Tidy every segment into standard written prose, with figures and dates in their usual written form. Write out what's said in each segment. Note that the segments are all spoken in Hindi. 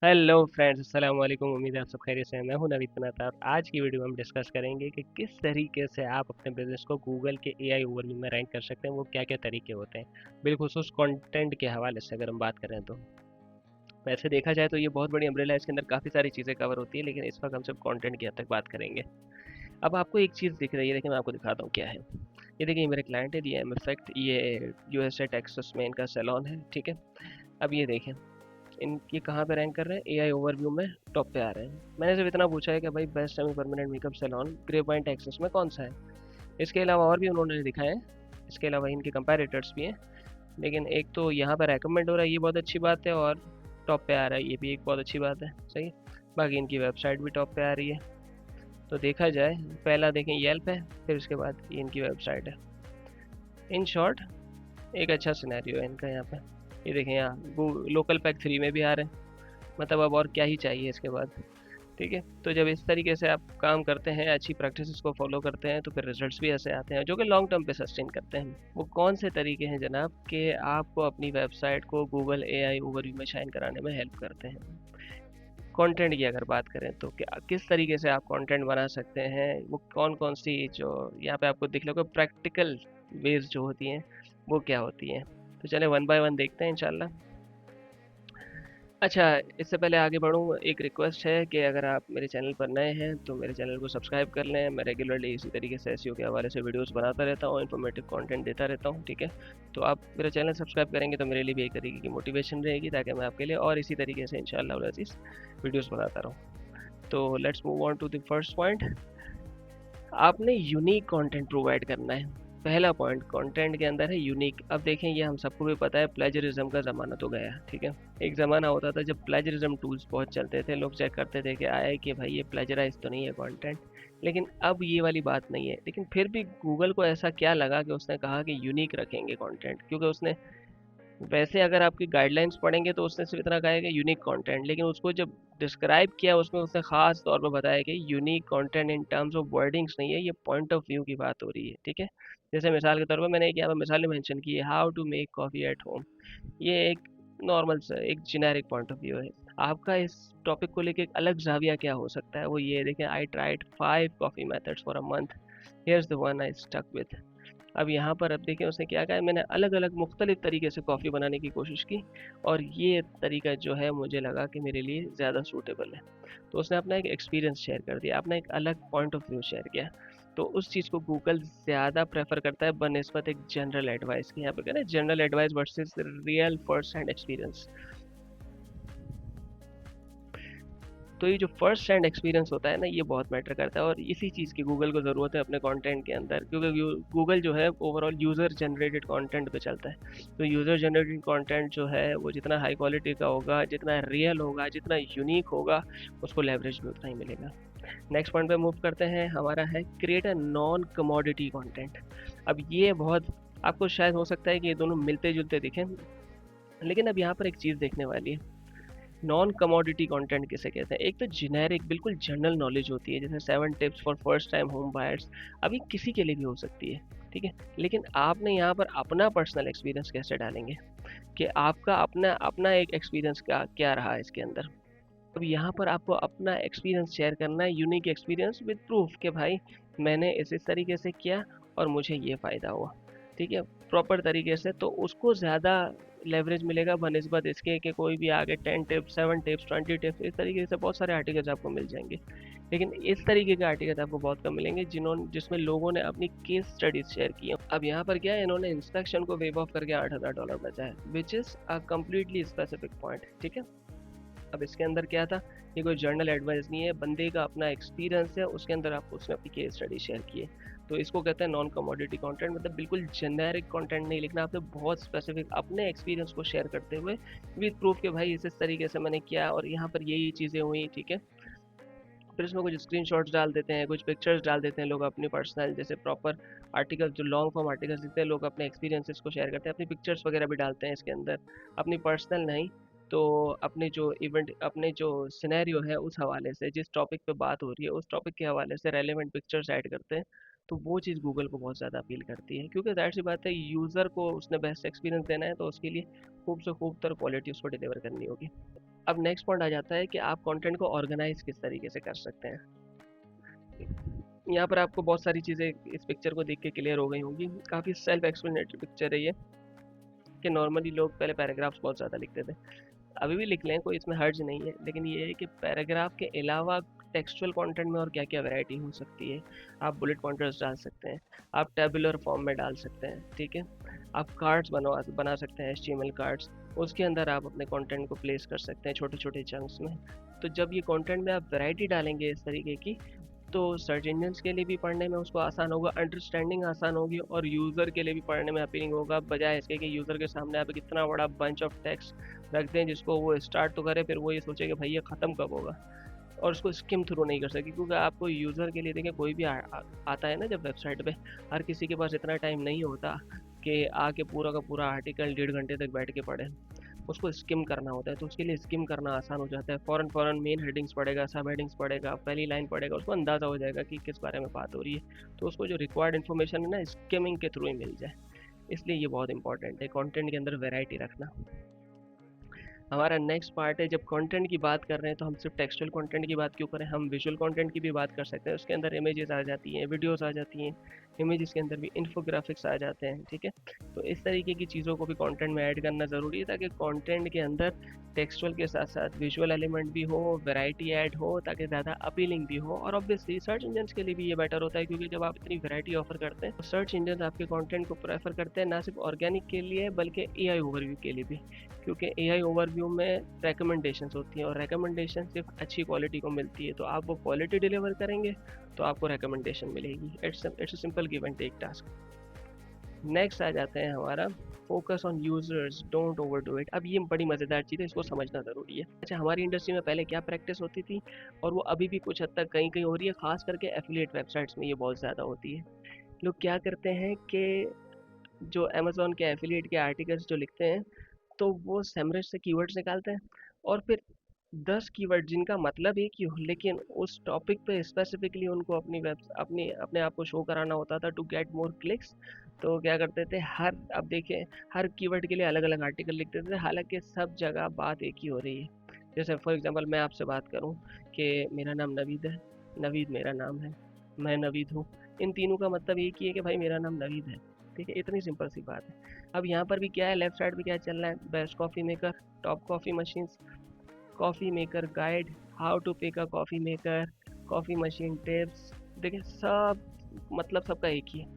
हेलो फ्रेंड्स, अस्सलाम वालेकुम। उम्मीद है आप सब खैरियत से हैं। मैं हूं नवीद पनाता और आज की वीडियो में हम डिस्कस करेंगे कि किस तरीके से आप अपने बिजनेस को गूगल के एआई ओवरव्यू में रैंक कर सकते हैं। वो क्या क्या तरीके होते हैं, बिलखुसूस कंटेंट के हवाले से अगर हम बात करें तो वैसे देखा जाए तो ये बहुत बड़ी अम्ब्रेला है। इसके अंदर काफ़ी सारी चीज़ें कवर होती है, लेकिन इस वक्त हम सिर्फ कंटेंट की हद तक बात करेंगे। अब आपको एक चीज़ दिख रही है, देखिए मैं आपको दिखाता हूँ क्या है। ये देखिए, ये मेरे क्लाइंट है, ये एम इफेक्ट, ये यूएसए टेक्सास में इनका सैलून है, ठीक है। अब ये देखें, इनकी कहाँ पे रैंक कर रहे हैं, एआई ओवरव्यू में टॉप पे आ रहे हैं। मैंने सिर्फ इतना पूछा है कि भाई best semi permanent makeup salon Grey Point Texas में कौन सा है। इसके अलावा और भी उन्होंने दिखाए हैं, इसके अलावा इनके कंपैरेटर्स भी हैं। लेकिन एक तो यहाँ पर रेकमेंड हो रहा है, ये बहुत अच्छी बात है, और टॉप पे आ रहा है, ये भी एक बहुत अच्छी बात है, सही। बाकी इनकी वेबसाइट भी टॉप पे आ रही है। तो देखा जाए, पहला देखें येल्प है, फिर उसके बाद ये इनकी वेबसाइट है। इन शॉर्ट एक अच्छा सिनेरियो है इनका यहाँ पे। ये देखें, यहाँ लोकल पैक 3 में भी आ रहे हैं। मतलब अब और क्या ही चाहिए इसके बाद। ठीक है, तो जब इस तरीके से आप काम करते हैं, अच्छी प्रैक्टिसेस को फॉलो करते हैं, तो फिर रिजल्ट्स भी ऐसे आते हैं जो कि लॉन्ग टर्म पे सस्टेन करते हैं। वो कौन से तरीके हैं जनाब कि आपको अपनी वेबसाइट को गूगल एआई ओवरव्यू में शाइन कराने में हेल्प करते हैं। कंटेंट की अगर बात करें तो क्या किस तरीके से आप कंटेंट बना सकते हैं, वो कौन कौन सी जो यहाँ पे आपको दिख रहा होगा प्रैक्टिकल वेज जो होती हैं, वो क्या होती हैं। तो चले वन बाय वन देखते हैं इंशाल्लाह। अच्छा, इससे पहले आगे बढ़ूँ, एक रिक्वेस्ट है कि अगर आप मेरे चैनल पर नए हैं तो मेरे चैनल को सब्सक्राइब कर लें। मैं रेगुलरली इसी तरीके से एसईओ के हवाले से वीडियोस बनाता रहता हूँ, इन्फॉर्मेटिव कंटेंट देता रहता हूँ, ठीक है। तो आप मेरा चैनल सब्सक्राइब करेंगे तो मेरे लिए भी एक तरीके की मोटिवेशन रहेगी, ताकि मैं आपके लिए और इसी तरीके से इंशाल्लाह अज़ीज़ वीडियोस बनाता रहूँ। तो let's move on to the first point. आपने यूनिक कंटेंट प्रोवाइड करना है। पहला पॉइंट कंटेंट के अंदर है यूनिक। अब देखें, ये हम सबको भी पता है, प्लेजरिज्म का ज़माना तो गया, ठीक है। एक ज़माना होता था जब प्लेजरिज्म टूल्स बहुत चलते थे, लोग चेक करते थे कि आया कि भाई ये प्लेजराइज तो नहीं है कंटेंट। लेकिन अब ये वाली बात नहीं है। लेकिन फिर भी गूगल को ऐसा क्या लगा कि उसने कहा कि यूनिक रखेंगे कंटेंट, क्योंकि उसने, वैसे अगर आपकी गाइडलाइंस पढ़ेंगे तो उसने सिर्फ इतना कहा है कि यूनिक कंटेंट, लेकिन उसको जब डिस्क्राइब किया उसमें उसने खास तौर पर बताया कि unique content in terms of wordings नहीं है, ये पॉइंट ऑफ व्यू की बात हो रही है, ठीक है। जैसे मिसाल के तौर पर मैंने एक यहाँ पर मिसाल मेंशन की है, how to make coffee at home. ये एक नॉर्मल सा एक जेनेरिक पॉइंट ऑफ व्यू है। आपका इस टॉपिक को लेके एक अलग जाविया क्या हो सकता है, वो ये देखें, I tried 5 coffee methods for a month, here's the one I stuck with. अब यहाँ पर अब देखिए उसने क्या कहा है, मैंने अलग अलग मुख्तलिफ तरीके से कॉफ़ी बनाने की कोशिश की, और ये तरीका जो है मुझे लगा कि मेरे लिए ज़्यादा सूटेबल है। तो उसने अपना एक एक्सपीरियंस शेयर कर दिया, अपना एक अलग पॉइंट ऑफ व्यू शेयर किया। तो उस चीज़ को गूगल ज़्यादा प्रेफर करता है बनस्बत एक जनरल एडवाइस की। यहाँ पे कहना है general advice versus real first hand experience. तो ये जो फर्स्ट हैंड एक्सपीरियंस होता है ना, ये बहुत मैटर करता है, और इसी चीज़ की गूगल को ज़रूरत है अपने कंटेंट के अंदर, क्योंकि गूगल जो है ओवरऑल यूज़र जनरेटेड कंटेंट पे चलता है। तो यूज़र जनरेटेड कंटेंट जो है वो जितना हाई क्वालिटी का होगा, जितना रियल होगा, जितना यूनिक होगा, उसको लेवरेज भी उतना ही मिलेगा। नेक्स्ट पॉइंट पे मूव करते हैं, हमारा है create a non commodity content. अब ये बहुत, आपको शायद हो सकता है कि ये दोनों मिलते जुलते दिखें, लेकिन अब यहाँ पर एक चीज़ देखने वाली है। नॉन कमोडिटी कंटेंट किसे कहते हैं? एक तो जेनेरिक बिल्कुल जनरल नॉलेज होती है, जैसे 7 tips for first time home buyers. अभी किसी के लिए भी हो सकती है, ठीक है। लेकिन आपने यहाँ पर अपना पर्सनल एक्सपीरियंस कैसे डालेंगे, कि आपका अपना अपना एक एक्सपीरियंस क्या क्या रहा है इसके अंदर। अब यहाँ पर आपको अपना एक्सपीरियंस शेयर करना है, यूनिक एक्सपीरियंस विद प्रूफ कि भाई मैंने इस तरीके से किया और मुझे ये फ़ायदा हुआ, ठीक है, प्रॉपर तरीके से। तो उसको ज़्यादा लेवरेज मिलेगा बनस्बत इसके कि कोई भी आगे 10 टिप्स, 7 टिप्स, 20 टिप्स, इस तरीके से बहुत सारे आर्टिकल्स आपको मिल जाएंगे। लेकिन इस तरीके के आर्टिकल्स आपको बहुत कम मिलेंगे जिसमें लोगों ने अपनी केस स्टडीज शेयर की हैं। अब यहाँ पर क्या है, इन्होंने इंस्पेक्शन को वेव ऑफ करके $8,000 बचा है, which is a completely specific point, ठीक है। अब इसके अंदर क्या था, ये कोई जर्नल एडवाइस नहीं है, बंदे का अपना एक्सपीरियंस है, उसके अंदर आपको उसने अपनी केस स्टडी शेयर की है। तो इसको कहते हैं नॉन कमोडिटी कंटेंट, मतलब बिल्कुल जेनेरिक कंटेंट नहीं लिखना, आपने बहुत स्पेसिफिक अपने एक्सपीरियंस को शेयर करते हुए विद प्रूफ के भाई इस तरीके से मैंने किया और यहाँ पर ये चीज़ें हुई, ठीक है। फिर इसमें कुछ स्क्रीनशॉट्स डाल देते हैं, कुछ पिक्चर्स डाल देते हैं लोग अपनी पर्सनल, जैसे प्रॉपर आर्टिकल जो लॉन्ग फॉर्म आर्टिकल्स लिखते हैं लोग अपने एक्सपीरियंसेस को शेयर करते हैं, अपनी पिक्चर्स वगैरह भी डालते हैं इसके अंदर, अपनी पर्सनल नहीं तो अपने जो इवेंट, अपने जो सिनेरियो है उस हवाले से, जिस टॉपिक पे बात हो रही है उस टॉपिक के हवाले से रेलेवेंट पिक्चर्स ऐड करते हैं। तो वो चीज़ गूगल को बहुत ज़्यादा अपील करती है, क्योंकि ज़ाहिर सी बात है यूज़र को उसने बेस्ट एक्सपीरियंस देना है, तो उसके लिए खूब से खूब तर क्वालिटी उसको डिलीवर करनी होगी। अब नेक्स्ट पॉइंट आ जाता है कि आप कंटेंट को ऑर्गेनाइज किस तरीके से कर सकते हैं। यहाँ पर आपको बहुत सारी चीज़ें इस पिक्चर को देख के क्लियर हो गई होंगी। काफ़ी सेल्फ एक्सप्लेनेटरी पिक्चर है ये, कि नॉर्मली लोग पहले पैराग्राफ्स बहुत ज़्यादा लिखते थे, अभी भी लिख लें, कोई इसमें हर्ज नहीं है, लेकिन ये है कि पैराग्राफ के अलावा टेक्सचुअल कंटेंट में और क्या क्या वैरायटी हो सकती है। आप बुलेट पॉइंटर्स डाल सकते हैं, आप टेबुलर फॉर्म में डाल सकते हैं, ठीक है। आप कार्ड्स बना सकते हैं, HTML कार्ड्स, उसके अंदर आप अपने कंटेंट को प्लेस कर सकते हैं छोटे छोटे चंक्स में। तो जब ये कंटेंट में आप वैरायटी डालेंगे इस तरीके की, तो सर्च इंजन्स के लिए भी पढ़ने में उसको आसान होगा, अंडरस्टैंडिंग आसान होगी, और यूज़र के लिए भी पढ़ने में अपीलिंग होगा, बजाय इसके कि यूज़र के सामने आप इतना बड़ा बंच ऑफ टेक्स्ट रख दें जिसको वो स्टार्ट तो करे, फिर वो ये सोचे कि भाई ये ख़त्म कब होगा, और उसको स्किम थ्रू नहीं कर सके। क्योंकि आपको यूज़र के लिए, देखिए कोई भी आता है ना जब वेबसाइट पे, हर किसी के पास इतना टाइम नहीं होता कि आके पूरा का पूरा आर्टिकल 1.5 घंटे तक बैठ के पढ़े, उसको स्किम करना होता है। तो उसके लिए स्किम करना आसान हो जाता है, फ़ौरन मेन हेडिंग्स पढ़ेगा, सब हेडिंग्स पढ़ेगा, पहली लाइन पढ़ेगा, उसको अंदाज़ा हो जाएगा कि किस बारे में बात हो रही है। तो उसको जो रिक्वायर्ड इन्फॉर्मेशन है ना, स्किमिंग के थ्रू ही मिल जाए। इसलिए ये बहुत इंपॉर्टेंट है कंटेंट के अंदर वैरायटी रखना। हमारा नेक्स्ट पार्ट है, जब कंटेंट की बात कर रहे हैं तो हम सिर्फ टेक्सचुअल कंटेंट की बात क्यों करें, हम विजुअल कंटेंट की भी बात कर सकते हैं। उसके अंदर इमेजेस आ जाती हैं, वीडियोस आ जाती हैं, इमेजेस के अंदर भी इन्फोग्राफिक्स आ जाते हैं, ठीक है। तो इस तरीके की चीज़ों को भी कंटेंट में ऐड करना ज़रूरी है, ताकि कंटेंट के अंदर टेक्सचुअल के साथ साथ विजुअल एलिमेंट भी हो, वैरायटी ऐड हो, ताकि ज़्यादा अपीलिंग भी हो। और ऑब्वियसली सर्च इंजन्स के लिए भी ये बेटर होता है, क्योंकि जब आप इतनी वैरायटी ऑफर करते हैं तो सर्च इंजन आपके कंटेंट को प्रेफर करते हैं, ना सिर्फ ऑर्गेनिक के लिए बल्कि AI ओवरव्यू के लिए भी। क्योंकि AI ओवरव्यू में रिकमेंडेशंस होती हैं, और रिकमेंडेशन सिर्फ अच्छी क्वालिटी को मिलती है। तो आप वो क्वालिटी डिलीवर करेंगे तो आपको रिकमेंडेशन मिलेगी। It's a simple give and take task. Next आ जाते हैं हमारा focus on users, don't overdo it. अब ये बड़ी मज़ेदार चीज़ है, इसको समझना ज़रूरी है। अच्छा, हमारी इंडस्ट्री में पहले क्या प्रैक्टिस होती थी, और वो अभी भी कुछ हद तक कहीं कहीं हो रही है, खास करके एफिलिएट वेबसाइट्स में ये बहुत ज़्यादा होती है। लोग क्या करते हैं कि जो अमेजोन के एफिलिएट के आर्टिकल्स जो लिखते हैं, तो वो सेमरेज से कीवर्ड्स निकालते हैं, और फिर 10 कीवर्ड जिनका मतलब एक ही हो, लेकिन उस टॉपिक पे स्पेसिफिकली उनको अपने आप को शो कराना होता था टू गेट मोर क्लिक्स। तो क्या करते थे, अब देखिए, हर कीवर्ड के लिए अलग अलग आर्टिकल लिख देते थे, हालांकि सब जगह बात एक ही हो रही है। जैसे फॉर एग्जांपल मैं आपसे बात करूं कि मेरा नाम नवीद है, नवीद मेरा नाम है, मैं नवीद हूँ, इन तीनों का मतलब एक ही है कि भाई मेरा नाम नवीद है, ठीक है। इतनी सिंपल सी बात है। अब यहाँ पर भी क्या है, लेफ्ट साइड पे क्या चल रहा है, best coffee maker, top coffee machines, coffee maker guide, how to pick a coffee maker, coffee machine tips. देखिए सब मतलब सबका एक ही है।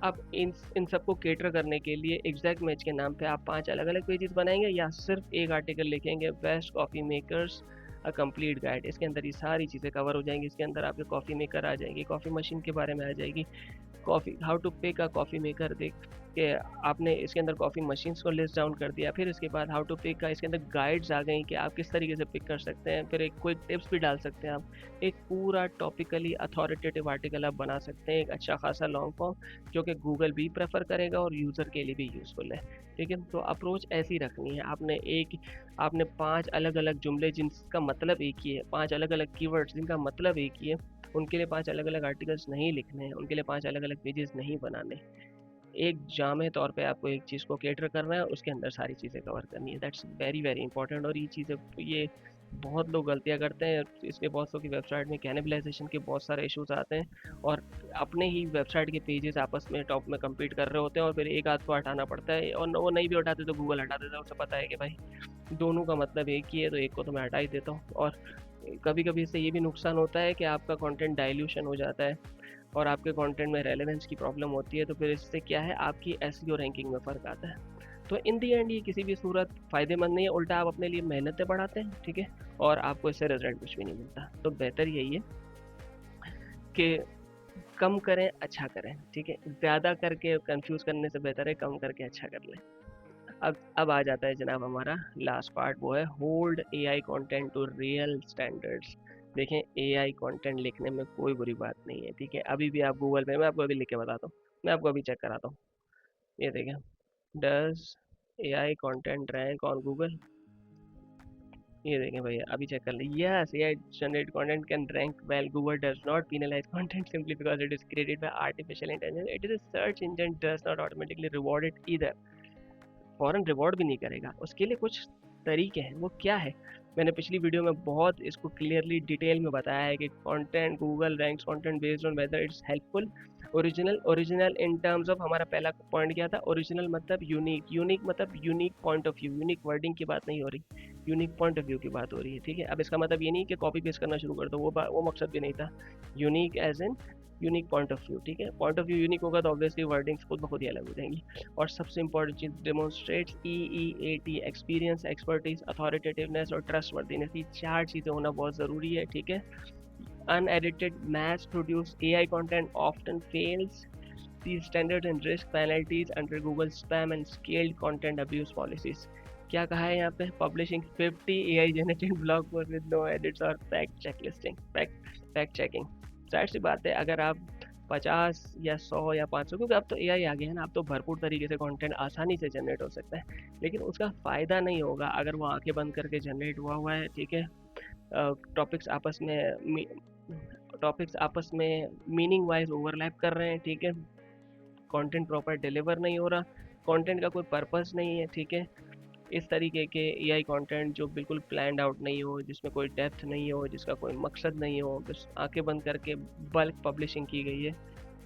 अब इन सबको केटर करने के लिए एग्जैक्ट मैच के नाम पे आप 5 अलग अलग पेजेस बनाएंगे, या सिर्फ एक आर्टिकल लिखेंगे, best coffee makers a complete guide. इसके अंदर ये सारी चीज़ें कवर हो जाएंगी। इसके अंदर आपके कॉफ़ी मेकर आ जाएंगी, कॉफ़ी मशीन के बारे में आ जाएगी, coffee how to pick a coffee maker देख के आपने इसके अंदर कॉफ़ी मशीन्स को लिस्ट डाउन कर दिया। फिर इसके बाद हाउ टू पिक का इसके अंदर गाइड्स आ गई कि आप किस तरीके से पिक कर सकते हैं। फिर एक क्विक टिप्स भी डाल सकते हैं आप। एक पूरा टॉपिकली अथॉरिटेटिव आर्टिकल आप बना सकते हैं, एक अच्छा खासा लॉन्ग फॉर्म, जो कि गूगल भी प्रेफर करेगा और यूज़र के लिए भी यूज़फुल है, ठीक है। तो अप्रोच ऐसी रखनी है। आपने 5 अलग अलग जुमले जिनका मतलब एक ही है, 5 अलग अलग कीवर्ड्स जिनका मतलब एक ही है, उनके लिए 5 अलग अलग आर्टिकल्स नहीं लिखने हैं, उनके लिए 5 अलग अलग पेजेस नहीं बनाने। एक जामे तौर पे आपको एक चीज़ को कैटर करना है, उसके अंदर सारी चीज़ें कवर करनी है। That's very very important. और ये बहुत लोग गलतियाँ करते हैं, इसलिए बहुत लोग की वेबसाइट में कैनिबलाइजेशन के बहुत सारे इश्यूज आते हैं, और अपने ही वेबसाइट के पेजेस आपस में टॉप में compete कर रहे होते हैं, और फिर एक आध को हटाना पड़ता है, और वो नहीं भी हटाते तो गूगल हटा देता है। उसे पता है कि भाई दोनों का मतलब एक ही है, तो एक को तो मैं हटा ही देता हूँ। और कभी कभी इससे ये भी नुकसान होता है कि आपका कंटेंट डाइल्यूशन हो जाता है, और आपके कंटेंट में रेलेवेंस की प्रॉब्लम होती है। तो फिर इससे क्या है, आपकी एसईओ रैंकिंग में फ़र्क आता है। तो इन दी एंड ये किसी भी सूरत फ़ायदेमंद नहीं है, उल्टा आप अपने लिए मेहनतें बढ़ाते हैं, ठीक है, और आपको इससे रिजल्ट कुछ भी नहीं मिलता। तो बेहतर यही है कि कम करें, अच्छा करें, ठीक है। ज़्यादा करके कंफ्यूज करने से बेहतर है कम करके अच्छा कर लें। अब आ जाता है जनाब हमारा लास्ट पार्ट, वो है hold AI content to real standards. देखें, एआई कंटेंट लिखने में कोई बुरी बात नहीं है, ठीक है। अभी भी आप गूगल पे, मैं आपको अभी लिख के बताता हूँ, मैं आपको अभी चेक कराता हूँ। ये देखें, does AI content rank on Google. ये देखें भैया, अभी चेक कर लीजिए। Yes, AI generate content can rank well, Google does not penalize content simply because it is created by artificial intelligence, it is a search engine does not automatically reward it either. फौरन रिवॉर्ड भी नहीं करेगा, उसके लिए कुछ तरीके हैं वो क्या है। मैंने पिछली वीडियो में बहुत इसको क्लियरली डिटेल में बताया है कि content Google ranks content based on whether it's helpful, original, original in terms of, हमारा पहला पॉइंट क्या था, ओरिजिनल मतलब यूनिक, यूनिक मतलब unique point of view, unique wording की बात नहीं हो रही, यूनिक पॉइंट ऑफ व्यू की बात हो रही है, ठीक है। अब इसका मतलब ये नहीं कि कॉपी पेस्ट करना शुरू कर दो, वो मकसद भी नहीं था। Unique edge in unique point of view, ठीक है। पॉइंट ऑफ व्यू यूनिक होगा तो ऑब्वियसली वर्डिंग्स खुद ब खुद ही अलग हो जाएंगी। और सबसे इंपॉर्टेंट चीज, डेमोन्स्ट्रेट्स EEAT, एक्सपीरियंस, एक्सपर्टीज, अथॉरिटेटिवनेस और ट्रस्टवर्दीनेस, ये चार चीज़ें होना बहुत ज़रूरी है, ठीक है। Unedited, mass-produced AI content often fails these standards and risk penalties under Google spam and scaled content abuse policies. क्या कहा है यहाँ पे, publishing 50 AI generated blog posts with no edits और फैक्ट चेकिंग। जाहिर सी बात है, अगर आप 50 या 100 या 500, क्योंकि अब तो AI आ गया है ना, अब तो भरपूर तरीके से कंटेंट आसानी से जनरेट हो सकता है, लेकिन उसका फ़ायदा नहीं होगा अगर वो आंखें बंद करके जनरेट हुआ है, ठीक है। टॉपिक्स आपस में टॉपिक्स आपस में मीनिंग वाइज ओवरलैप कर रहे हैं, ठीक है। कंटेंट प्रॉपर डिलीवर नहीं हो रहा, कंटेंट का कोई पर्पस नहीं है, ठीक है। इस तरीके के एआई कंटेंट जो बिल्कुल प्लान्ड आउट नहीं हो, जिसमें कोई डेप्थ नहीं हो, जिसका कोई मकसद नहीं हो, बस आंखें बंद करके बल्क पब्लिशिंग की गई है,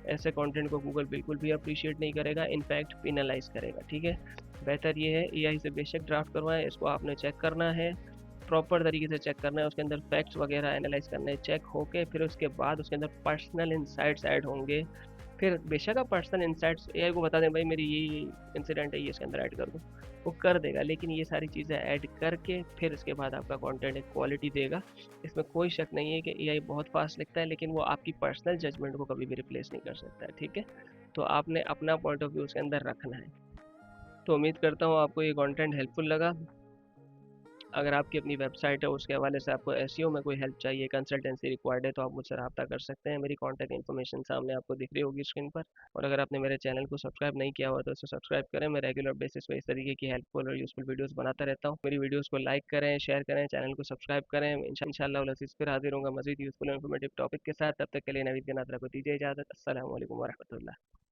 ऐसे कंटेंट को गूगल बिल्कुल भी अप्रिशिएट नहीं करेगा, इनफैक्ट पिनलाइज करेगा, ठीक है। बेहतर ये है एआई से बेशक ड्राफ्ट करवाएं, इसको आपने चेक करना है, प्रॉपर तरीके से चेक करना है, उसके अंदर फैक्ट्स वगैरह एनालाइज करने हैं, चेक होके फिर उसके बाद उसके अंदर पर्सनल इंसाइट्स ऐड होंगे। फिर बेशक आप पर्सनल इंसाइट्स एआई को बता दें, भाई मेरी ये इंसिडेंट है, ये इसके अंदर ऐड कर दो, वो कर देगा, लेकिन ये सारी चीज़ें ऐड करके फिर इसके बाद आपका कंटेंट एक क्वालिटी देगा। इसमें कोई शक नहीं है कि एआई बहुत फास्ट लिखता है, लेकिन वो आपकी पर्सनल जजमेंट को कभी भी रिप्लेस नहीं कर सकता है, ठीक है। तो आपने अपना पॉइंट ऑफ व्यू उसके अंदर रखना है। तो उम्मीद करता हूँ आपको ये कंटेंट हेल्पफुल लगा। अगर आपकी अपनी वेबसाइट है, उसके हवाले से आपको एसईओ में कोई हेल्प चाहिए, कंसल्टेंसी रिक्वायर्ड है, तो आप मुझसे रब्ता कर सकते हैं। मेरी कॉन्टैक्ट इन्फॉर्मेशन सामने आपको दिख रही होगी स्क्रीन पर। और अगर आपने मेरे चैनल को सब्सक्राइब नहीं किया हुआ तो इसे सब्सक्राइब करें, मैं रेगुलर बेसिस पे इस तरीके की हेल्पफुल और यूजफुल वीडियोस बनाता रहता हूँ। मेरी वीडियोस को लाइक करें, शेयर करें, चैनल को सब्सक्राइब करें। इंशाल्लाह फिर हाजिर होगा मजीद यूजफुल इन्फॉर्मेटिव टॉपिक के साथ। तब तक के लिए नवीद के नादरा को दीजिए इजाज़त। अस्सलाम वालेकुम वरहमतुल्लाह।